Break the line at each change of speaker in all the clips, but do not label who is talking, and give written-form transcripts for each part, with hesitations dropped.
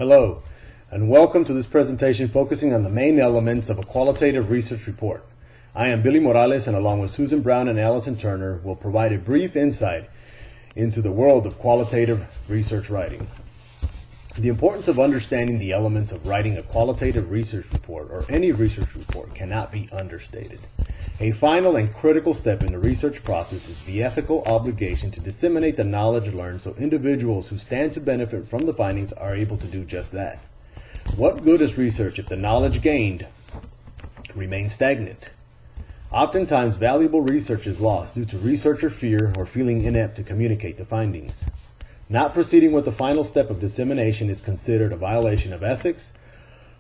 Hello, and welcome to this presentation focusing on the main elements of a qualitative research report. I am Billy Morales, and along with Susan Brown and Allison Turner, will provide a brief insight into the world of qualitative research writing. The importance of understanding the elements of writing a qualitative research report, or any research report, cannot be understated. A final and critical step in the research process is the ethical obligation to disseminate the knowledge learned so individuals who stand to benefit from the findings are able to do just that. What good is research if the knowledge gained remains stagnant? Oftentimes, valuable research is lost due to researcher fear or feeling inept to communicate the findings. Not proceeding with the final step of dissemination is considered a violation of ethics,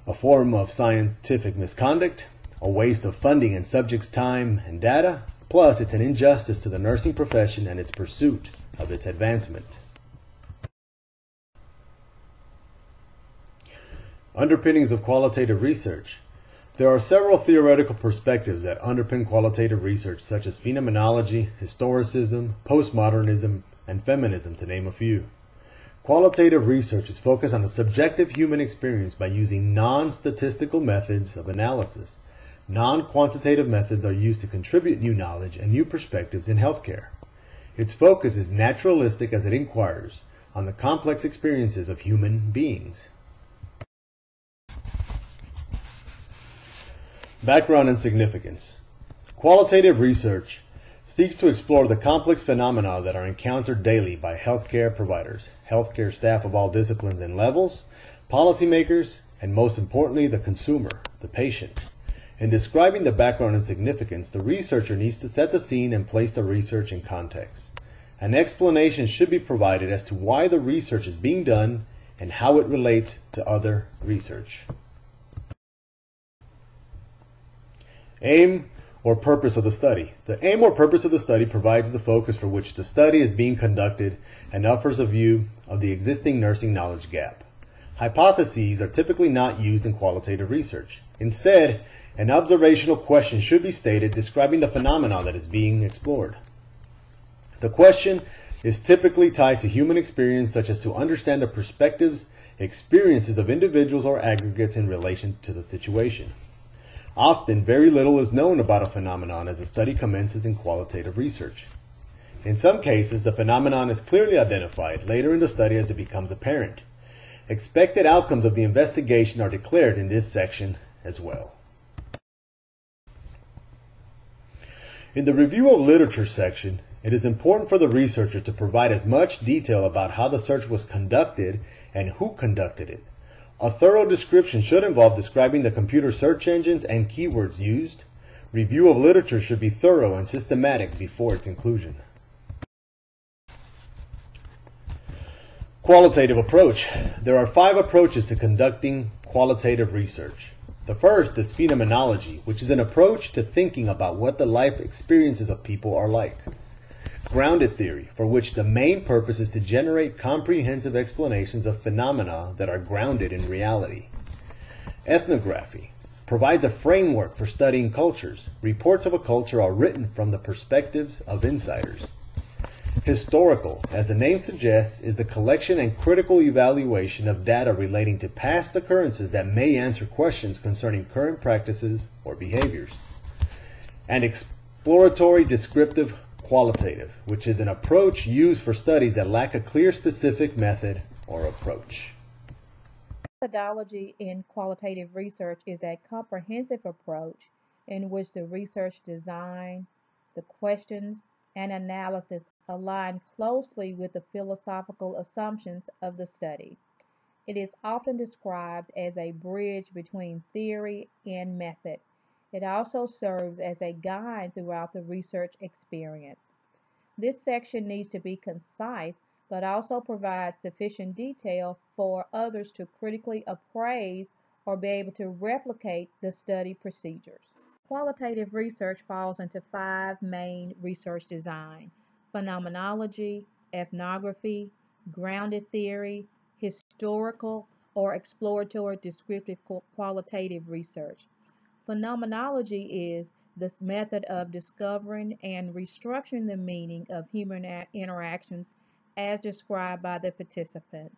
a form of scientific misconduct, a waste of funding and subjects' time and data, plus it's an injustice to the nursing profession and its pursuit of its advancement. Underpinnings of qualitative research. There are several theoretical perspectives that underpin qualitative research, such as phenomenology, historicism, postmodernism, and feminism, to name a few. Qualitative research is focused on the subjective human experience by using non-statistical methods of analysis. Non-quantitative methods are used to contribute new knowledge and new perspectives in healthcare. Its focus is naturalistic as it inquires on the complex experiences of human beings. Background and significance. Qualitative research seeks to explore the complex phenomena that are encountered daily by healthcare providers, healthcare staff of all disciplines and levels, policymakers, and most importantly, the consumer, the patient. In describing the background and significance, the researcher needs to set the scene and place the research in context. An explanation should be provided as to why the research is being done and how it relates to other research. Aim or purpose of the study. The aim or purpose of the study provides the focus for which the study is being conducted and offers a view of the existing nursing knowledge gap. Hypotheses are typically not used in qualitative research. Instead, an observational question should be stated describing the phenomena that is being explored. The question is typically tied to human experience, such as to understand the perspectives, experiences of individuals or aggregates in relation to the situation. Often, very little is known about a phenomenon as a study commences in qualitative research. In some cases, the phenomenon is clearly identified later in the study as it becomes apparent. Expected outcomes of the investigation are declared in this section as well. In the review of literature section, it is important for the researcher to provide as much detail about how the search was conducted and who conducted it. A thorough description should involve describing the computer search engines and keywords used. Review of literature should be thorough and systematic before its inclusion. Qualitative approach. There are 5 approaches to conducting qualitative research. The first is phenomenology, which is an approach to thinking about what the life experiences of people are like. Grounded theory, for which the main purpose is to generate comprehensive explanations of phenomena that are grounded in reality. Ethnography provides a framework for studying cultures. Reports of a culture are written from the perspectives of insiders. Historical, as the name suggests, is the collection and critical evaluation of data relating to past occurrences that may answer questions concerning current practices or behaviors. And exploratory descriptive qualitative, which is an approach used for studies that lack a clear specific method or approach.
Methodology in qualitative research is a comprehensive approach in which the research design, the questions, and analysis align closely with the philosophical assumptions of the study. It is often described as a bridge between theory and method. It also serves as a guide throughout the research experience. This section needs to be concise, but also provide sufficient detail for others to critically appraise or be able to replicate the study procedures. Qualitative research falls into 5 main research designs: phenomenology, ethnography, grounded theory, historical or exploratory descriptive qualitative research. Phenomenology is this method of discovering and restructuring the meaning of human interactions as described by the participant.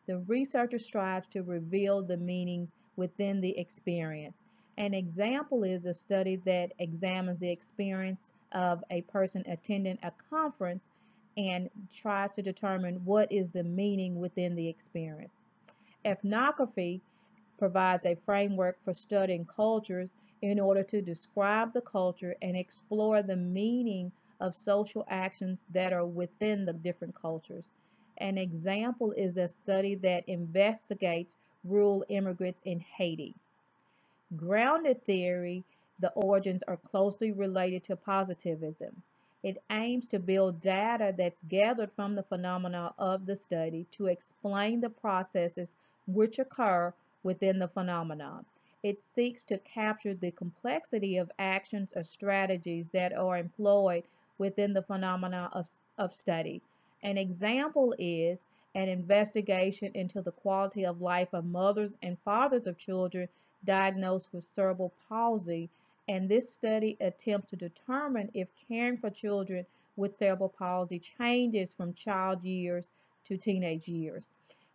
The researcher strives to reveal the meanings within the experience. An example is a study that examines the experience of a person attending a conference and tries to determine what is the meaning within the experience. Ethnography provides a framework for studying cultures in order to describe the culture and explore the meaning of social actions that are within the different cultures. An example is a study that investigates rural immigrants in Haiti. Grounded theory, the origins are closely related to positivism. It aims to build data that's gathered from the phenomena of the study to explain the processes which occur within the phenomenon. It seeks to capture the complexity of actions or strategies that are employed within the phenomena of study. An example is an investigation into the quality of life of mothers and fathers of children diagnosed with cerebral palsy, and this study attempts to determine if caring for children with cerebral palsy changes from child years to teenage years.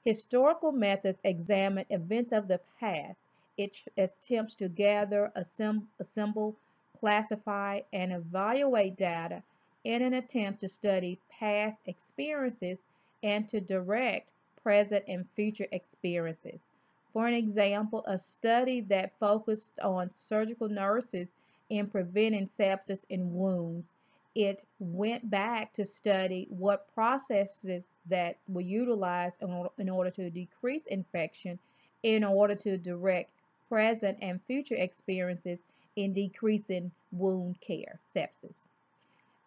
Historical methods examine events of the past. It attempts to gather, assemble, classify, and evaluate data in an attempt to study past experiences and to direct present and future experiences. For an example, a study that focused on surgical nurses in preventing sepsis in wounds. It went back to study what processes that were utilized in order to decrease infection, in order to direct present and future experiences in decreasing wound care, sepsis.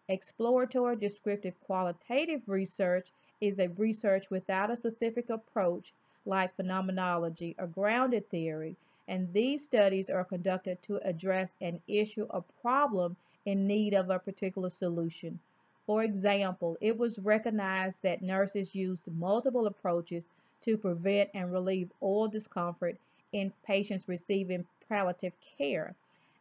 Exploratory descriptive qualitative research is a research without a specific approach like phenomenology or grounded theory, and these studies are conducted to address an issue or problem in need of a particular solution. For example, it was recognized that nurses used multiple approaches to prevent and relieve oral discomfort in patients receiving palliative care,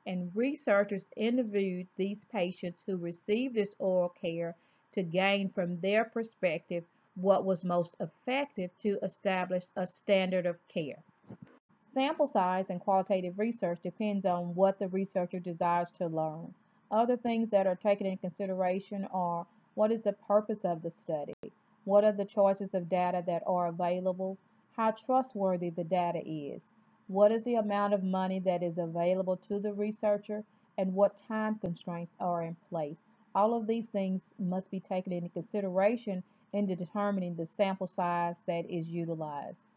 and researchers interviewed these patients who received this oral care to gain from their perspective what was most effective to establish a standard of care. Sample size in qualitative research depends on what the researcher desires to learn. Other things that are taken into consideration are: what is the purpose of the study? What are the choices of data that are available? How trustworthy the data is? What is the amount of money that is available to the researcher? And what time constraints are in place? All of these things must be taken into consideration in determining the sample size that is utilized.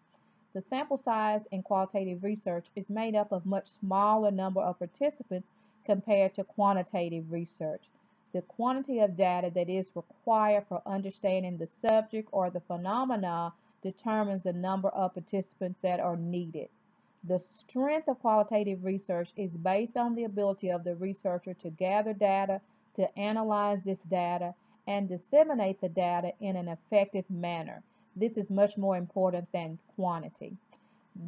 The sample size in qualitative research is made up of much smaller number of participants compared to quantitative research. The quantity of data that is required for understanding the subject or the phenomena determines the number of participants that are needed. The strength of qualitative research is based on the ability of the researcher to gather data, to analyze this data, and disseminate the data in an effective manner. This is much more important than quantity.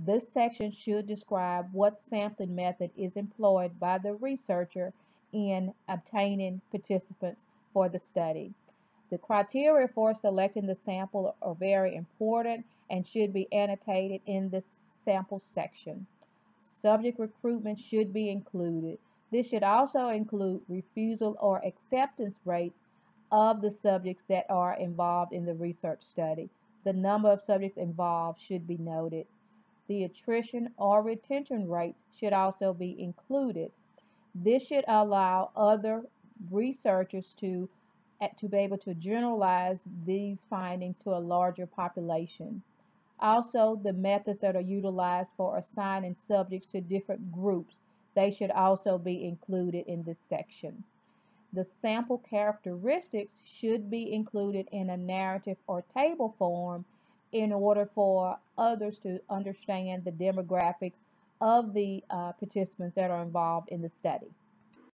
This section should describe what sampling method is employed by the researcher in obtaining participants for the study. The criteria for selecting the sample are very important and should be annotated in the sample section. Subject recruitment should be included. This should also include refusal or acceptance rates of the subjects that are involved in the research study. The number of subjects involved should be noted. The attrition or retention rates should also be included. This should allow other researchers to be able to generalize these findings to a larger population. Also, the methods that are utilized for assigning subjects to different groups, they should also be included in this section. The sample characteristics should be included in a narrative or table form in order for others to understand the demographics of the participants that are involved in the study.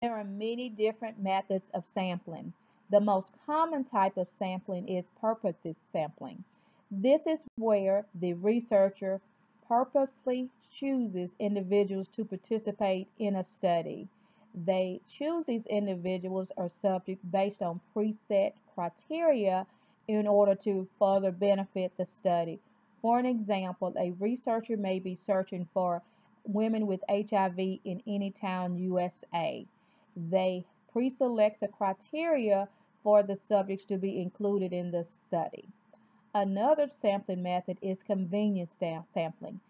There are many different methods of sampling. The most common type of sampling is purposive sampling. This is where the researcher purposely chooses individuals to participate in a study. They choose these individuals or subjects based on preset criteria in order to further benefit the study. For an example, a researcher may be searching for women with HIV in any town, USA. They pre-select the criteria for the subjects to be included in the study. Another sampling method is convenience sampling.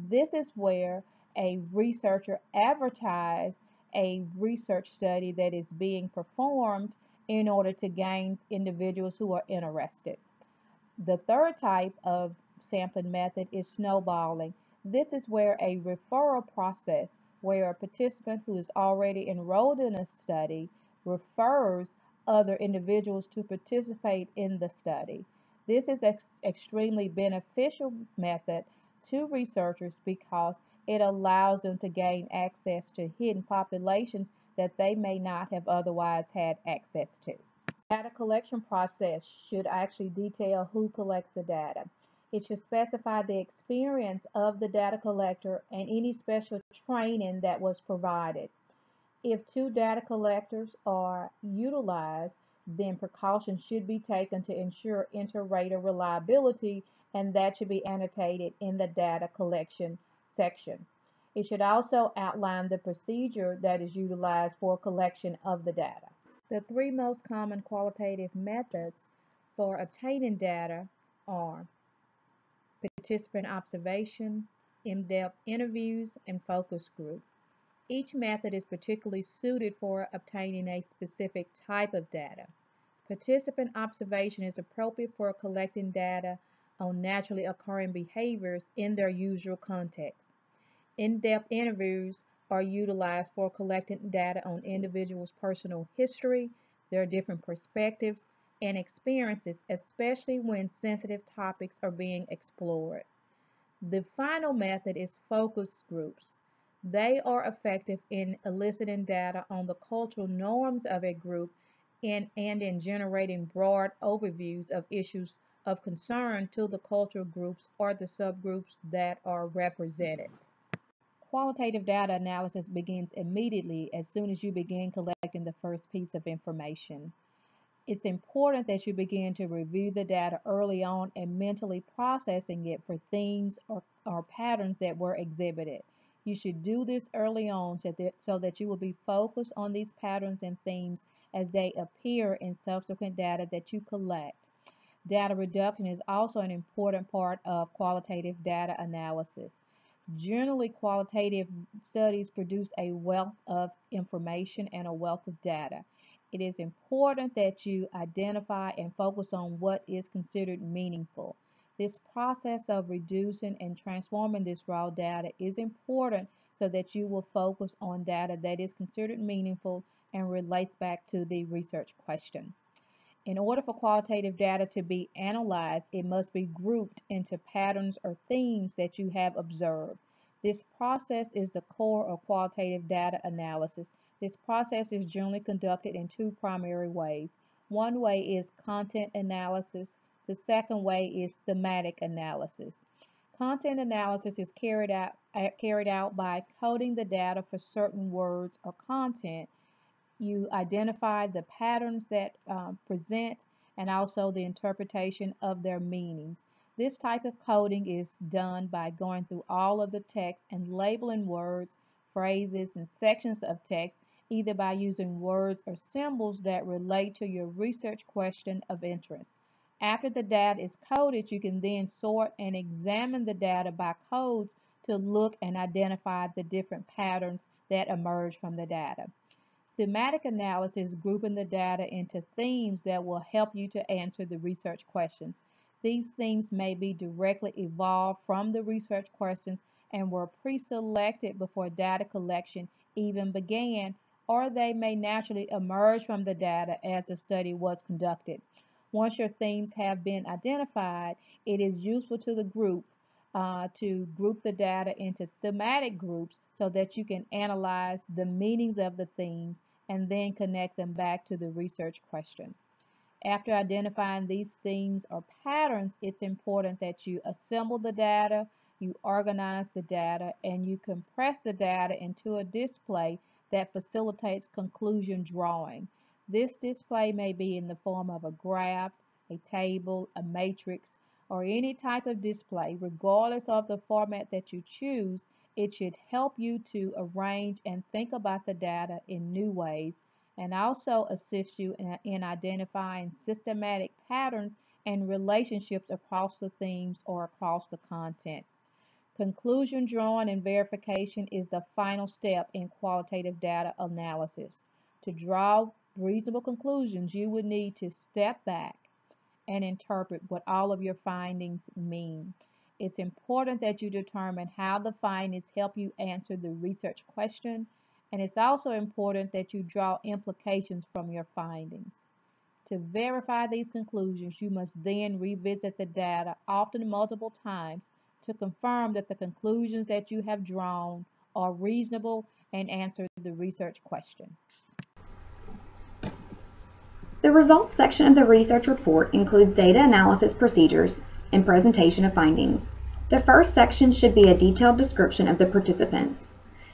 This is where a researcher advertises a research study that is being performed in order to gain individuals who are interested. The third type of sampling method is snowballing. This is where a referral process where a participant who is already enrolled in a study refers other individuals to participate in the study. This is extremely beneficial method to researchers because it allows them to gain access to hidden populations that they may not have otherwise had access to. Data collection process should actually detail who collects the data. It should specify the experience of the data collector and any special training that was provided. If two data collectors are utilized, then precautions should be taken to ensure inter-rater reliability, and that should be annotated in the data collection section. It should also outline the procedure that is utilized for collection of the data. The three most common qualitative methods for obtaining data are participant observation, in-depth interviews, and focus group. Each method is particularly suited for obtaining a specific type of data. Participant observation is appropriate for collecting data on naturally occurring behaviors in their usual context. In-depth interviews are utilized for collecting data on individuals' personal history, their different perspectives, and experiences, especially when sensitive topics are being explored. The final method is focus groups. They are effective in eliciting data on the cultural norms of a group and in generating broad overviews of issues of concern to the cultural groups or the subgroups that are represented. Qualitative data analysis begins immediately as soon as you begin collecting the first piece of information. It's important that you begin to review the data early on and mentally processing it for themes or patterns that were exhibited. You should do this early on so that you will be focused on these patterns and themes as they appear in subsequent data that you collect. Data reduction is also an important part of qualitative data analysis. Generally, qualitative studies produce a wealth of information and a wealth of data. It is important that you identify and focus on what is considered meaningful. This process of reducing and transforming this raw data is important so that you will focus on data that is considered meaningful and relates back to the research question. In order for qualitative data to be analyzed, it must be grouped into patterns or themes that you have observed. This process is the core of qualitative data analysis. This process is generally conducted in two primary ways. One way is content analysis. The second way is thematic analysis. Content analysis is carried out by coding the data for certain words or content. You identify the patterns that present and also the interpretation of their meanings. This type of coding is done by going through all of the text and labeling words, phrases, and sections of text, either by using words or symbols that relate to your research question of interest. After the data is coded, you can then sort and examine the data by codes to look and identify the different patterns that emerge from the data. Thematic analysis grouping the data into themes that will help you to answer the research questions. These themes may be directly evolved from the research questions and were pre-selected before data collection even began, or they may naturally emerge from the data as the study was conducted. Once your themes have been identified, it is useful to the group to group the data into thematic groups so that you can analyze the meanings of the themes and then connect them back to the research question. After identifying these themes or patterns, it's important that you assemble the data, you organize the data, and you compress the data into a display that facilitates conclusion drawing. This display may be in the form of a graph, a table, a matrix, or any type of display, regardless of the format that you choose. It should help you to arrange and think about the data in new ways, and also assist you in identifying systematic patterns and relationships across the themes or across the content. Conclusion drawing and verification is the final step in qualitative data analysis. To draw reasonable conclusions, you would need to step back and interpret what all of your findings mean. It's important that you determine how the findings help you answer the research question, and it's also important that you draw implications from your findings. To verify these conclusions, you must then revisit the data, often multiple times, to confirm that the conclusions that you have drawn are reasonable and answer the research question.
The results section of the research report includes data analysis procedures and presentation of findings. The first section should be a detailed description of the participants.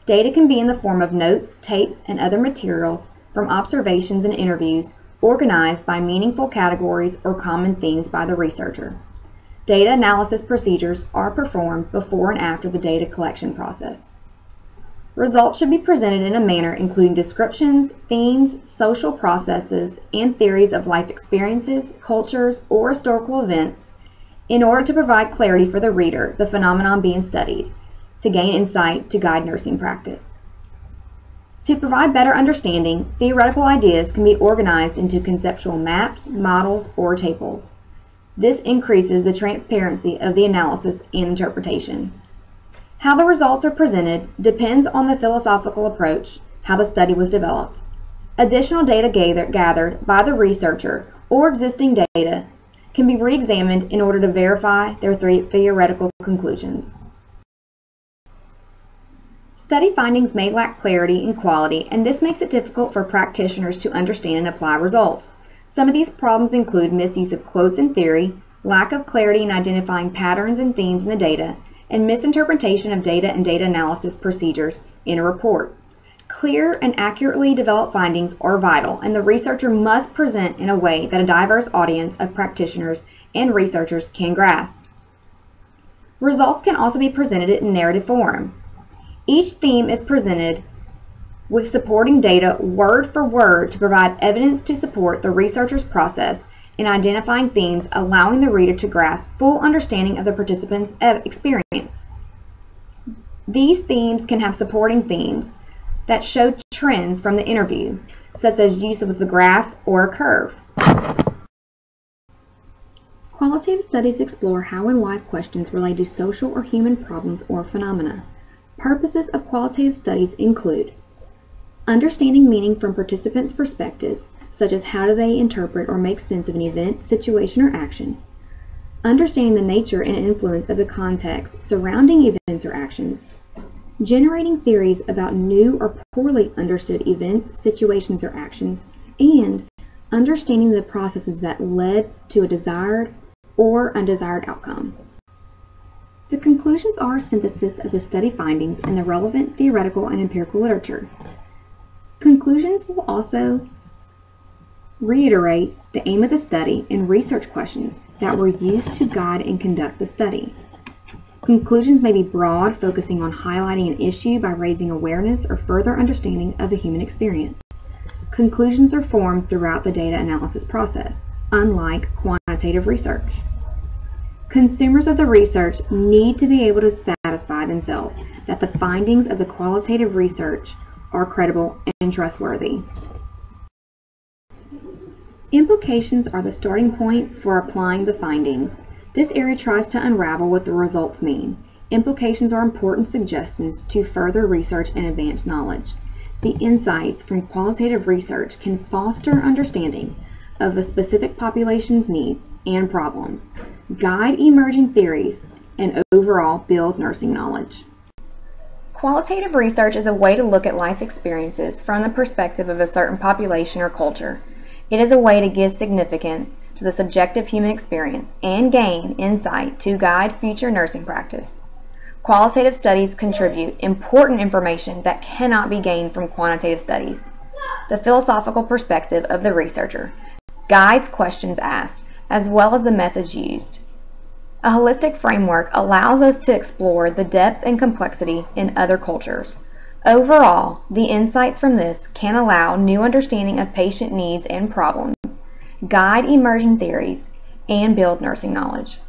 Data can be in the form of notes, tapes, and other materials from observations and interviews organized by meaningful categories or common themes by the researcher. Data analysis procedures are performed before and after the data collection process. Results should be presented in a manner including descriptions, themes, social processes, and theories of life experiences, cultures, or historical events in order to provide clarity for the reader, the phenomenon being studied, to gain insight to guide nursing practice. To provide better understanding, theoretical ideas can be organized into conceptual maps, models, or tables. This increases the transparency of the analysis and interpretation. How the results are presented depends on the philosophical approach, how the study was developed. Additional data gathered by the researcher or existing data can be re-examined in order to verify their theoretical conclusions. Study findings may lack clarity and quality, and this makes it difficult for practitioners to understand and apply results. Some of these problems include misuse of quotes in theory, lack of clarity in identifying patterns and themes in the data, and misinterpretation of data and data analysis procedures in a report. Clear and accurately developed findings are vital, and the researcher must present in a way that a diverse audience of practitioners and researchers can grasp. Results can also be presented in narrative form. Each theme is presented with supporting data word for word to provide evidence to support the researcher's process in identifying themes, allowing the reader to grasp full understanding of the participant's experience. These themes can have supporting themes that show trends from the interview, such as use of the graph or a curve. Qualitative studies explore how and why questions relate to social or human problems or phenomena. Purposes of qualitative studies include understanding meaning from participants' perspectives, such as how do they interpret or make sense of an event, situation, or action. Understanding the nature and influence of the context surrounding events or actions. Generating theories about new or poorly understood events, situations, or actions. And understanding the processes that led to a desired or undesired outcome. The conclusions are a synthesis of the study findings and the relevant theoretical and empirical literature. Conclusions will also reiterate the aim of the study and research questions that were used to guide and conduct the study. Conclusions may be broad, focusing on highlighting an issue by raising awareness or further understanding of the human experience. Conclusions are formed throughout the data analysis process, unlike quantitative research. Consumers of the research need to be able to satisfy themselves that the findings of the qualitative research are credible and trustworthy. Implications are the starting point for applying the findings. This area tries to unravel what the results mean. Implications are important suggestions to further research and advance knowledge. The insights from qualitative research can foster understanding of a specific population's needs and problems, guide emerging theories, and overall build nursing knowledge. Qualitative research is a way to look at life experiences from the perspective of a certain population or culture. It is a way to give significance to the subjective human experience and gain insight to guide future nursing practice. Qualitative studies contribute important information that cannot be gained from quantitative studies. The philosophical perspective of the researcher guides questions asked, as well as the methods used. A holistic framework allows us to explore the depth and complexity in other cultures. Overall, the insights from this can allow new understanding of patient needs and problems, guide emerging theories, and build nursing knowledge.